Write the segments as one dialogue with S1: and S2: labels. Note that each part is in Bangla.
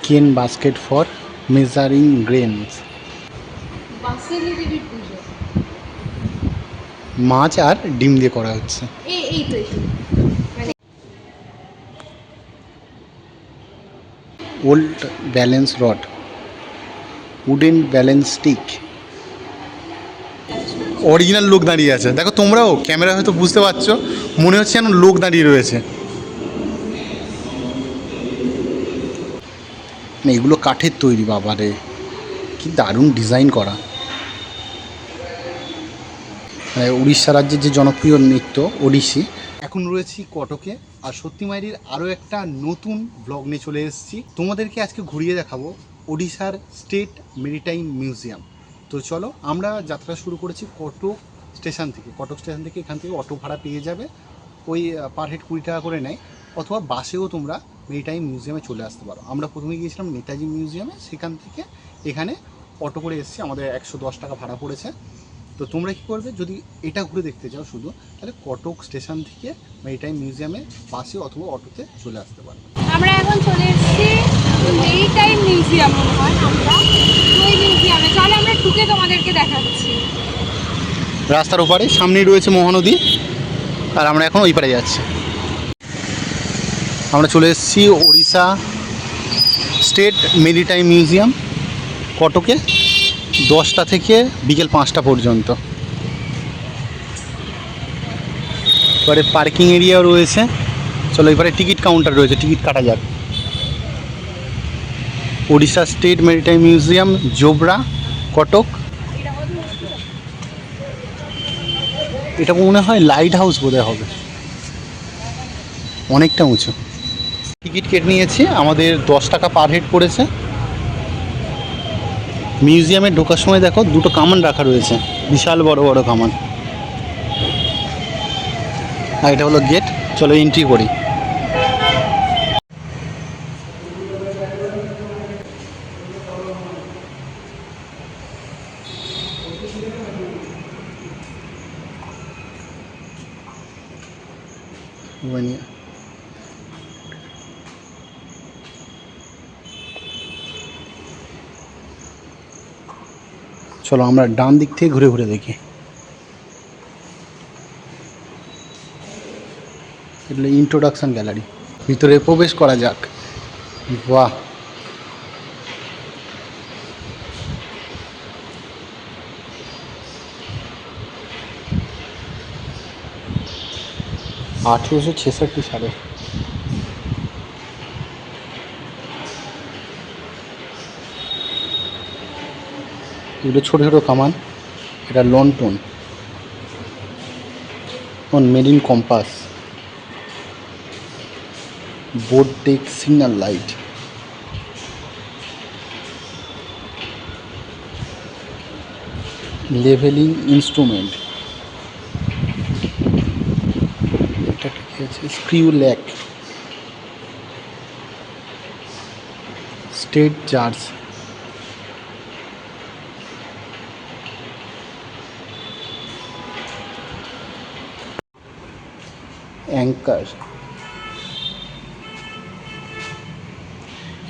S1: কেন বাস্কেট ফর মেজারিং গ্রেনস।
S2: বাসেলি দেবীর পুজো।
S1: মাছ আর ডিম দিয়ে করা হচ্ছে।
S2: এই তো মানে
S1: old balance rod, wooden balance stick. Original লোক দাঁড়িয়ে আছে, দেখো তোমরাও ক্যামেরা হয়তো বুঝতে পারছো, মনে হচ্ছে যেন লোক দাঁড়িয়ে রয়েছে। মানে এগুলো কাঠের তৈরি, বাবারে কি দারুণ ডিজাইন করা। মানে উড়িষ্যা রাজ্যের যে জনপ্রিয় নৃত্য ওড়িশি। এখন রয়েছি কটকে, আর সত্যি মাইরির আরও একটা নতুন ব্লগ নিয়ে চলে এসেছি। তোমাদেরকে আজকে ঘুরিয়ে দেখাবো ওড়িশার স্টেট মেরিটাইম মিউজিয়াম। তো চলো, আমরা যাত্রা শুরু করেছি কটক স্টেশন থেকে। কটক স্টেশন থেকে এখান থেকে অটো ভাড়া পেয়ে যাবে, ওই পার হেড 20 টাকা করে নেয়, অথবা বাসেও তোমরা মেরিটাইম মিউজিয়ামে চলে আসতে পারো। আমরা প্রথমে গিয়েছিলাম নেতাজি মিউজিয়ামে, সেখান থেকে এখানে অটো করে এসেছি, আমাদের 110 টাকা ভাড়া পড়েছে। তো তোমরা কী করবে, যদি এটা ঘুরে দেখতে চাও শুধু, তাহলে কটক স্টেশন থেকে মেরিটাইম মিউজিয়ামে বাসে অথবা অটোতে চলে আসতে পারবে।
S2: আমরা এখন চলে এসেছি মেরিটাইম মিউজিয়াম মনে হয় আমরা, ওই মিউজিয়ামে। চলো আমরা ঢুকে তোমাদেরকে দেখাচ্ছি।
S1: রাস্তার ওপারে সামনেই রয়েছে মহানদী, আর আমরা এখন ওই পারে যাচ্ছি। আমরা চলে এসেছি ওড়িশা স্টেট মেরিটাইম মিউজিয়াম কটকে, 10টা থেকে বিকেল 5টা পর্যন্ত। এবারে পার্কিং এরিয়াও রয়েছে। চলো এবারে টিকিট কাউন্টার রয়েছে, টিকিট কাটা যাক। Odisha state maritime museum, Jobra, Cuttack. এটা মনে হয় লাইট হাউস বোধহয় হবে, অনেকটা উঁচু। টিকিট কেটে নিয়েছি, আমাদের 10 টাকা পার হেড পড়েছে। মিউজিয়ামে ঢোকার সময় দেখো দুটো কামান রাখা রয়েছে, বিশাল বড় বড় কামান। আর এটা হলো গেট, চলো এন্ট্রি করি। চলো আমরা ডান দিক থেকে ঘুরে ঘুরে দেখি। এগুলো ইন্ট্রোডাকশন গ্যালারি, ভিতরে প্রবেশ করা যাক। বাহ, ছেষট্টি সালে। এগুলো ছোটো ছোটো কামান, এটা লন্ঠন, marine compass, boat deck signal light, leveling instrument, এটা কি আছে, screw jack, state charge, anchor.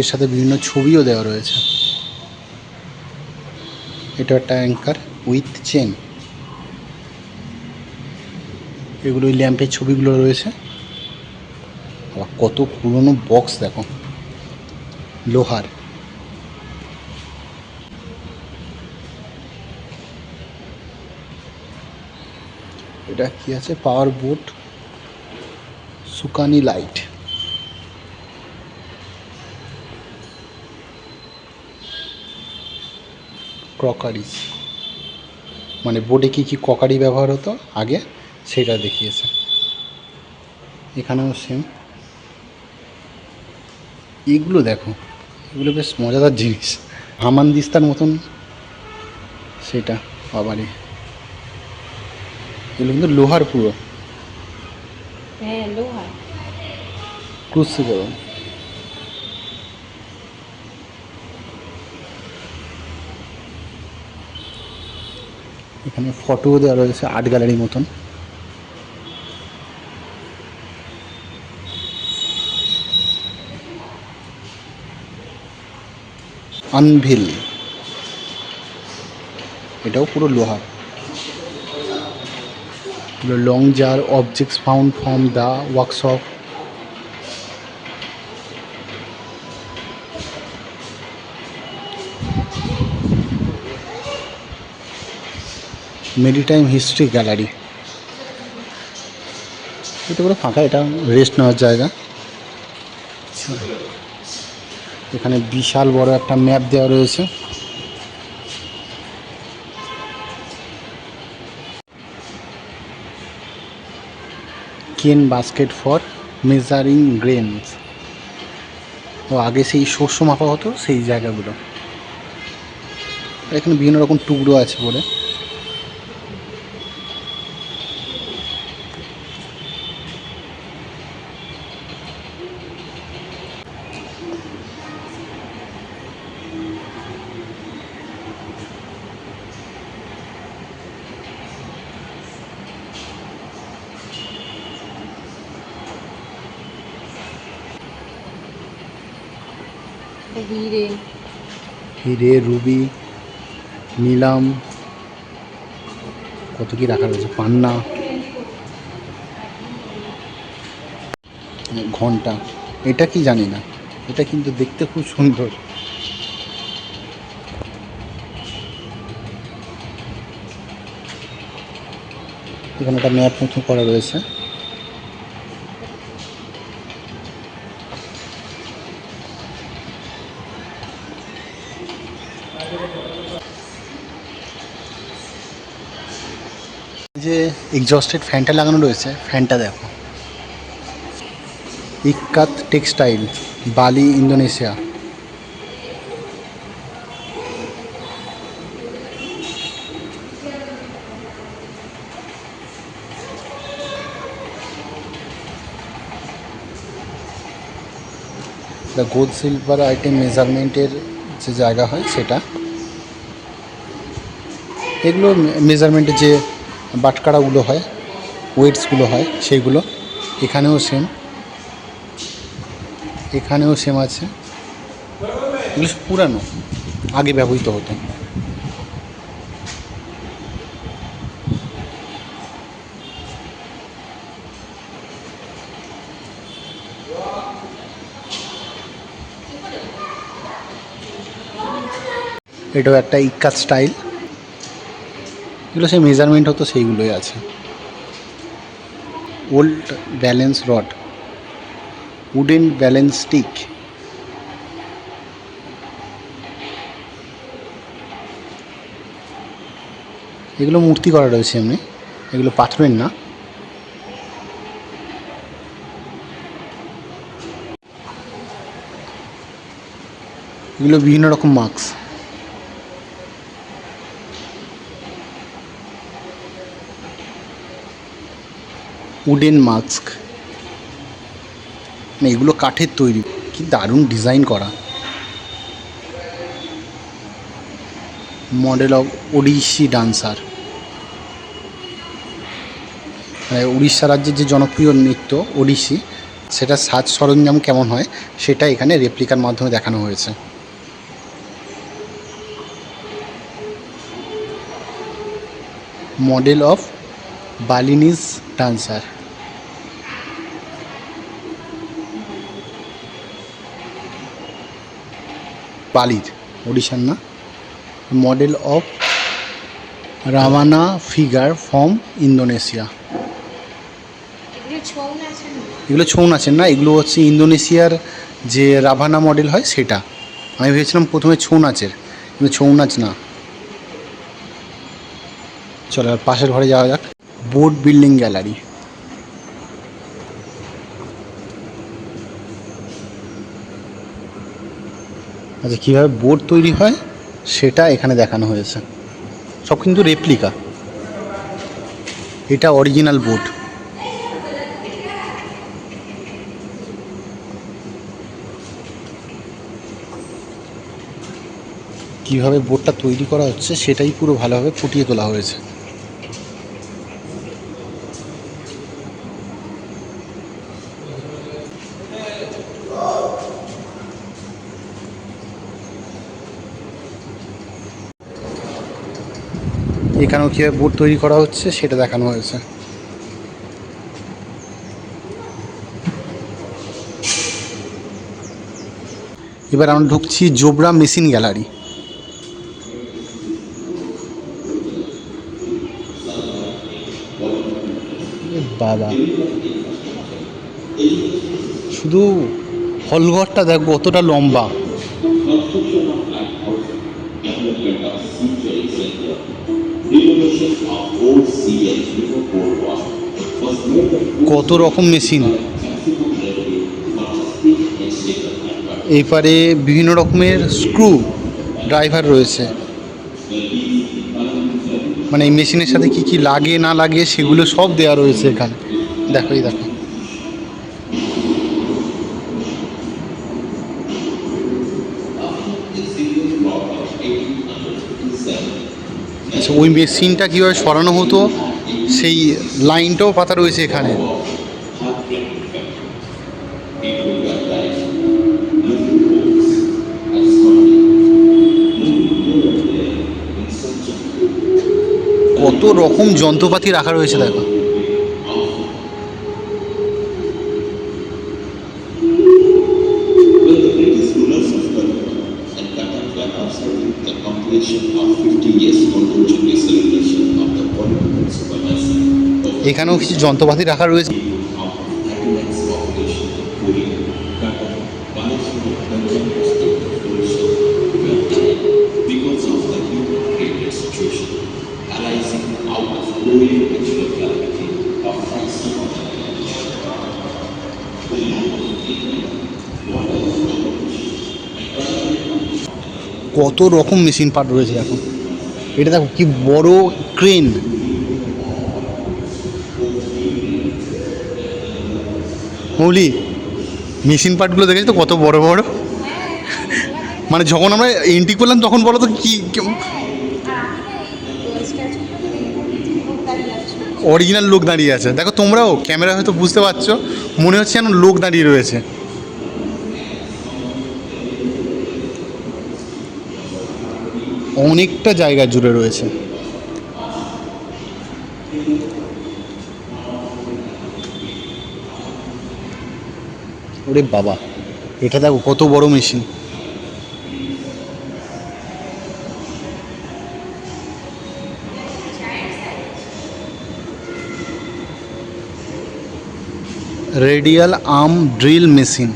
S1: এর সাথে বিভিন্ন ছবিও দেওয়া রয়েছে। এটা একটা অ্যাঙ্কার উইথ চেন। এগুলো ওই ল্যাম্পের ছবিগুলো রয়েছে। আবার কত পুরনো বক্স দেখো, লোহার। এটা কি আছে, পাওয়ার বোট, সুকানি লাইট, ক্রকারিস, মানে বোটে কী কী ক্রকারি ব্যবহার হতো আগে সেটা দেখিয়েছে। এখানেও সেম। এগুলো দেখো, এগুলো বেশ মজাদার জিনিস, হামানদিস্তার মতন সেটা। বাবারে, এগুলো কিন্তু লোহার পুরো।
S2: হ্যাঁ, লোহা।
S1: ক্রুসিবল। এখানে ফটোও দেওয়া রয়েছে, আর্ট গ্যালারির মতন। আনভিল, এটাও পুরো লোহার। Long jar objects found from the workshop. Maritime history gallery, এটা পুরো ফাঁকা, এটা রেস্ট নেওয়ার জায়গা। এখানে বিশাল বড় একটা ম্যাপ দেওয়া রয়েছে। কেন বাস্কেট ফর মেজারিং গ্রেনস, ও আগে সেই শস্য মাপা হতো সেই জায়গাগুলো। এখানে বিভিন্ন রকম টুকরো আছে পরে। হিরে, রুবি, নিলাম, কত কি রাখা রয়েছে, পান্না, ঘন্টা, এটা কি জানি না, এটা কিন্তু দেখতে খুব সুন্দর। এখানে একটা ম্যাপ মতো করা রয়েছে। যে এক্সস্টেড ফ্যানটা লাগানো রয়েছে, ফ্যানটা দেখো। Ikat textile, Bali, Indonesia. The gold silver item মেজারমেন্টের যে জায়গা হয় সেটা, এগুলো মেজারমেন্টের যে বাটকারাগুলো হয়, ওয়েটসগুলো হয় সেইগুলো। এখানেও সেম, এখানেও সেম আছে। এগুলো পুরানো, আগে ব্যবহৃত হতো। এটাও একটা ইক্কাত স্টাইল, এগুলো সেই মেজারমেন্ট হতো সেইগুলোই আছে। Old balance rod, wooden balance stick, এগুলো মূর্তি করা রয়েছে এমনি, এগুলো পাথরের না। এগুলো বিভিন্ন রকম মার্কস। উডেন মাস্ক, এগুলো কাঠের তৈরি, কি দারুণ ডিজাইন করা। Model of Odyssey dancer, Orissa রাজ্যের যে জনপ্রিয় নৃত্য ওডিসি, সেটা সাজ সরঞ্জাম কেমন হয় সেটা এখানে রেপ্লিকার মাধ্যমে দেখানো হয়েছে। মডেল অফ বালিনিজ ডান্সার, বালির, ওড়িশার না। Model of Ravana figure from Indonesia, এগুলো ছৌ নাচের না, এগুলো হচ্ছে ইন্দোনেশিয়ার যে রাভানা মডেল হয় সেটা। আমি ভেবেছিলাম প্রথমে ছৌ নাচের, কিন্তু ছৌ নাচ না। চলো আর পাশের ঘরে যাওয়া যাক। বোট বিল্ডিং গ্যালারি, আচ্ছা কীভাবে বোট তৈরি হয় সেটা এখানে দেখানো হয়েছে। সব কিন্তু রেপ্লিকা, এটা অরিজিনাল বোট। কীভাবে বোটটা তৈরি করা হচ্ছে সেটাই পুরো ভালোভাবে ফুটিয়ে তোলা হয়েছে। এখানেও কীভাবে বোট তৈরি করা হচ্ছে সেটা দেখানো হয়েছে। এবার আমরা ঢুকছি জোবরা মেশিন গ্যালারি। বাবা, শুধু হলঘরটা দেখো কতটা লম্বা। কত রকম মেশিন, এইপারে বিভিন্ন রকমের স্ক্রু ড্রাইভার রয়েছে, মানে এই মেশিনের সাথে কি কি লাগে না লাগে সেগুলো সব দেওয়া রয়েছে এখানে। দেখো, এই দেখো, আচ্ছা ওই মেশিনটা কীভাবে সরানো হতো সেই লাইনটাও পাতা রয়েছে এখানে। কত রকম যন্ত্রপাতি রাখা রয়েছে দেখো। এখানেও কিছু যন্ত্রপাতি রাখা রয়েছে। কত রকম মেশিন পার্ট রয়েছে দেখো। এটা দেখো কি বড় ক্রেন, মৌলি মেশিন পার্টগুলো দেখেছি তো কত বড় বড়। মানে যখন আমরা এন্ট্রি করলাম তখন বলো তো কি অরিজিনাল লোক দাঁড়িয়ে আছে। দেখো তোমরাও ক্যামেরা হয়তো বুঝতে পারছো, মনে হচ্ছে যেন লোক দাঁড়িয়ে রয়েছে। অনেকটা জায়গা জুড়ে রয়েছে। ওরে বাবা, এটা দেখো কত বড় machine. Radial arm drill machine.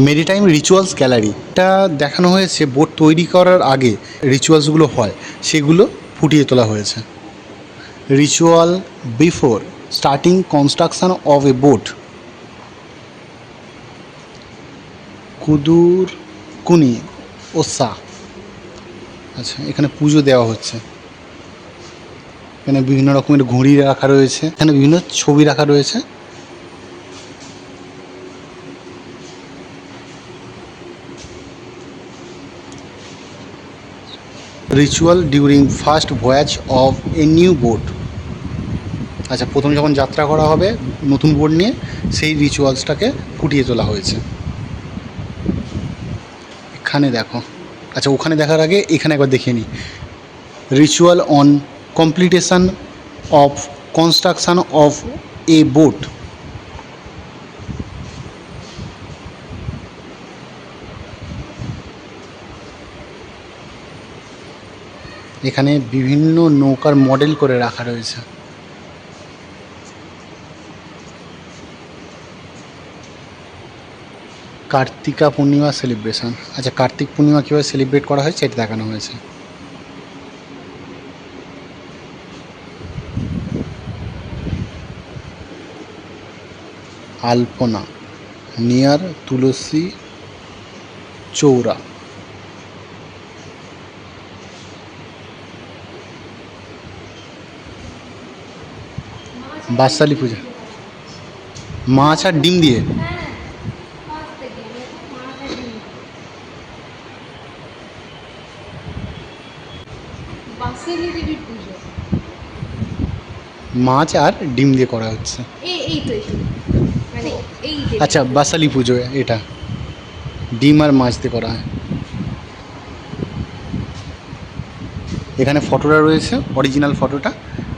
S1: Maritime rituals gallery, এটা দেখানো হয়েছে বোট তৈরি করার আগে রিচুয়ালসগুলো হয় সেগুলো ফুটিয়ে তোলা হয়েছে। Ritual before starting construction of a boat. কুদুর কুনি ওসা, আচ্ছা এখানে পুজো দেওয়া হচ্ছে। এখানে বিভিন্ন রকমের ঘুড়ি রাখা রয়েছে, এখানে বিভিন্ন ছবি রাখা রয়েছে। Ritual during first voice of a new boat. আচ্ছা প্রথম যখন যাত্রা করা হবে নতুন বোট নিয়ে, সেই রিচুয়ালসটাকে ফুটিয়ে তোলা হয়েছে। এখানে দেখো, আচ্ছা ওখানে দেখার আগে এখানে একবার দেখিয়ে নিই। Ritual on completion of construction of a boat. এখানে বিভিন্ন নৌকার মডেল করে রাখা রয়েছে। কার্তিকা পূর্ণিমা সেলিব্রেশন, আচ্ছা কার্তিক পূর্ণিমা কীভাবে সেলিব্রেট করা হয় সেটা দেখানো হয়েছে। আলপনা নিয়ার তুলসী চৌরা। বাদশালী পূজা, মাছ আর ডিম দিয়ে।
S2: বাসেলি দেবীর পুজো,
S1: মাছ আর ডিম দিয়ে করা হচ্ছে।
S2: এই তো মানে এই
S1: আচ্ছা, বাসালি পুজো এটা ডিম আর মাছ দিয়ে করা হয়। এখানে ফটোটা রয়েছে, অরিজিনাল ফটোটা,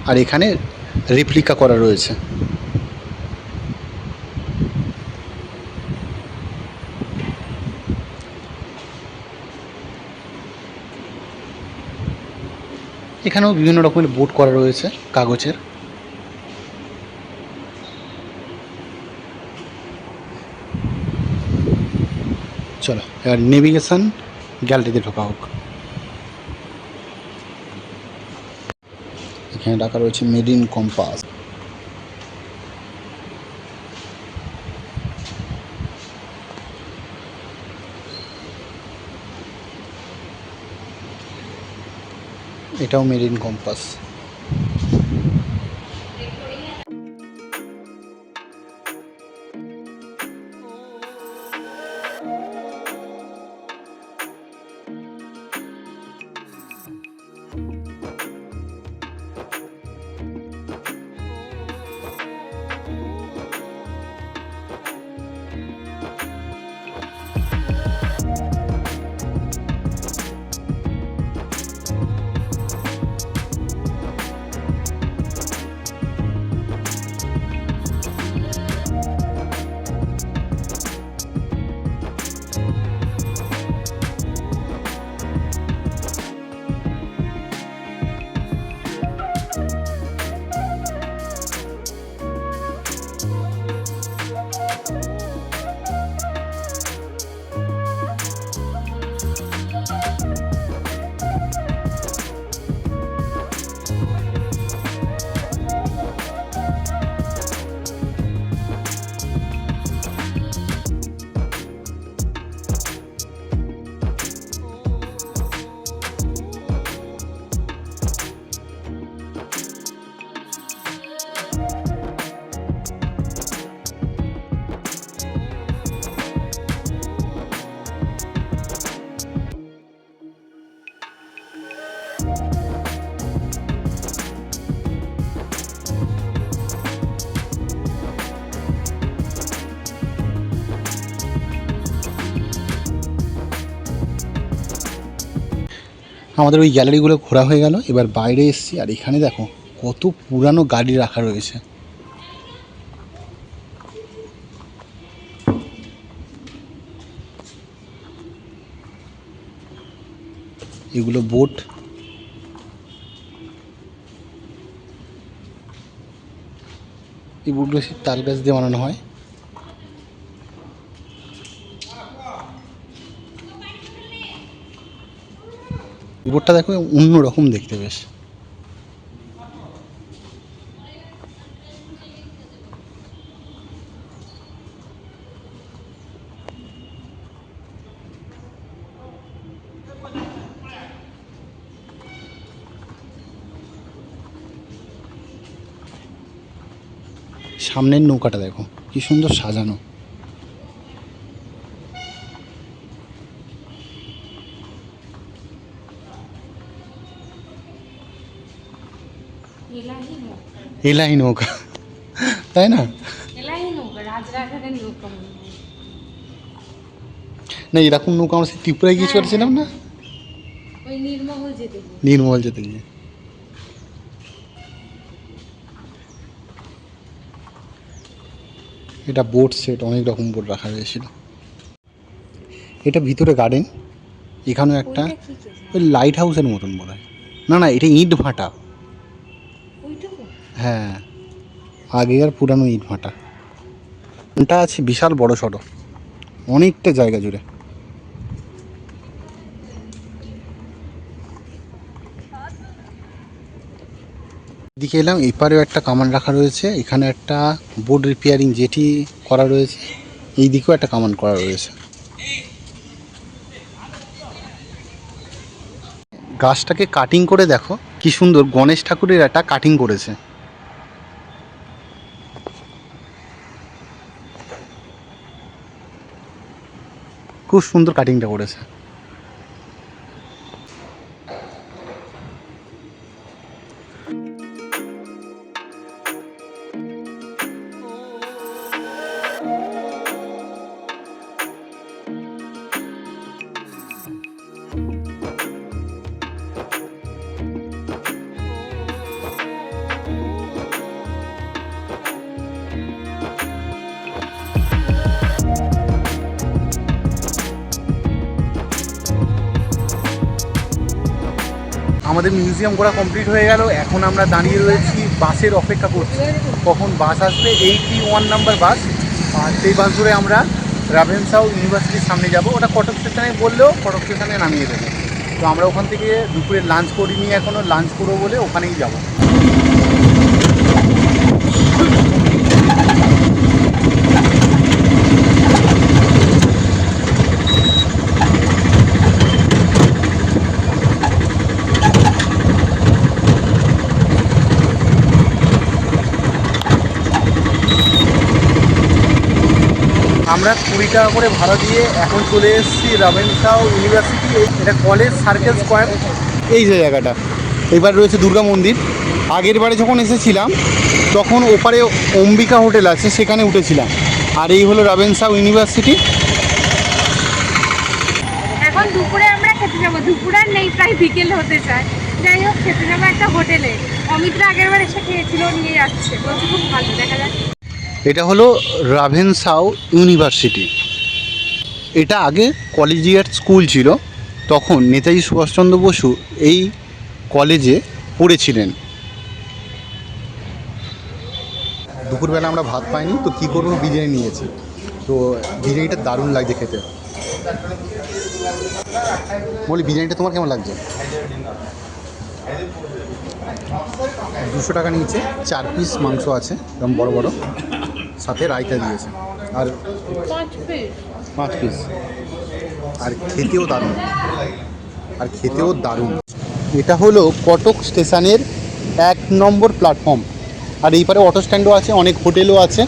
S1: আর এখানে রেপ্লিকা করা রয়েছে। এখানেও বিভিন্ন রকমের বোট করা রয়েছে কাগজের। চলো এবার নেভিগেশন গ্যালারিতে ঢোকা হোক। এখানে রাখা রয়েছে মেড ইন কম্পাস। এটাও মেড ইন কম্পাস। আমাদের ওই গ্যালারিগুলো ঘোরা হয়ে গেল, এবার বাইরে এসেছি, আর এখানে দেখো কত পুরানো গাড়ি রাখা রয়েছে। এগুলো বোট। এই বোটগুলো সেই তাল গাছ দিয়ে বানানো হয়। বোটটা দেখো অন্যরকম দেখতে বেশ। সামনের নৌকাটা দেখো কি সুন্দর সাজানো। এলাহি নৌকা, তাই না? না, এরকম নৌকা আমরা সেই ত্রিপুরায় গিয়ে চড়ছিলাম না, নির্মল যেতে গিয়ে। এটা বোট সেট, অনেক রকম বোট রাখা হয়েছিল। এটা ভিতরে গার্ডেন। এখানেও একটা ওই লাইট হাউসের মতন মনে হয়। না না, এটা ইট ভাটা। হ্যাঁ, আগেকার পুরানো ইট ভাটা। এটা আছে বিশাল বড় সড়ো, অনেকটা জায়গা জুড়ে। এদিকে এলাম, এপারেও একটা কামান রাখা রয়েছে, এখানে একটা বোর্ড রিপেয়ারিং যেটি করা রয়েছে, এই দিকেও একটা কামান করা রয়েছে। গাছটাকে কাটিং করে দেখো কি সুন্দর গণেশ ঠাকুরের একটা কাটিং করেছে। খুব সুন্দর কাটিংটা করেছে। আমাদের মিউজিয়াম ঘোরা কমপ্লিট হয়ে গেল। এখন আমরা দাঁড়িয়ে রয়েছি বাসের অপেক্ষা করছি, কখন বাস আসবে। 81 নাম্বার বাস, আর সেই বাস ধরে আমরা রাভেনশাও ইউনিভার্সিটির সামনে যাব। ওটা কটক স্টেশনে বললেও কটক স্টেশনে নামিয়ে দেবে। তো আমরা ওখান থেকে দুপুরে লাঞ্চ করিনি, এখনও লাঞ্চ করবো বলে ওখানেই যাব। আমরা 20 টাকা করে ভাড়া দিয়ে এখন চলে এসেছি রাভেনশাও ইউনিভার্সিটি। এটা কলেজ সার্কেল স্কোয়ার, এই যে জায়গাটা। এবার রয়েছে দুর্গা মন্দির। আগের বারে যখন এসেছিলাম তখন ওপারে অম্বিকা হোটেল আছে, সেখানে উঠেছিলাম। আর এই হলো রাভেনশাও ইউনিভার্সিটি।
S2: এখন দুপুরে আমরা খেতে যাবো, দুপুর আর নেই, প্রায় বিকেল হতে চায়। যাই হোক, খেতে যাবো একটা হোটেলে। অমিতরা আগের বার এসে খেয়েছিল, নিয়ে যাচ্ছে, বলছে খুব ভালো, দেখা যাক।
S1: এটা হলো রাভেনশাও ইউনিভার্সিটি। এটা আগে কলেজিয়েট স্কুল ছিল, তখন নেতাজি সুভাষচন্দ্র বসু এই কলেজে পড়েছিলেন। দুপুরবেলা আমরা ভাত পাইনি, তো কী করবো, বিরিয়ানি নিয়েছি। তো বিরিয়ানিটা দারুণ লাগছে খেতে। বলি, বিরিয়ানিটা তোমার কেমন লাগছে? 200 টাকা নিয়েছে, 4 পিস মাংস আছে, একদম বড় বড়, সাথে রায়তা দিয়েছে, আর 5 পিস। আর খেতেও দারুণ, এটা হলো কটক স্টেশনের 1 নম্বর প্ল্যাটফর্ম। আর এই পারে অটো স্ট্যান্ডও আছে, অনেক হোটেলও আছে।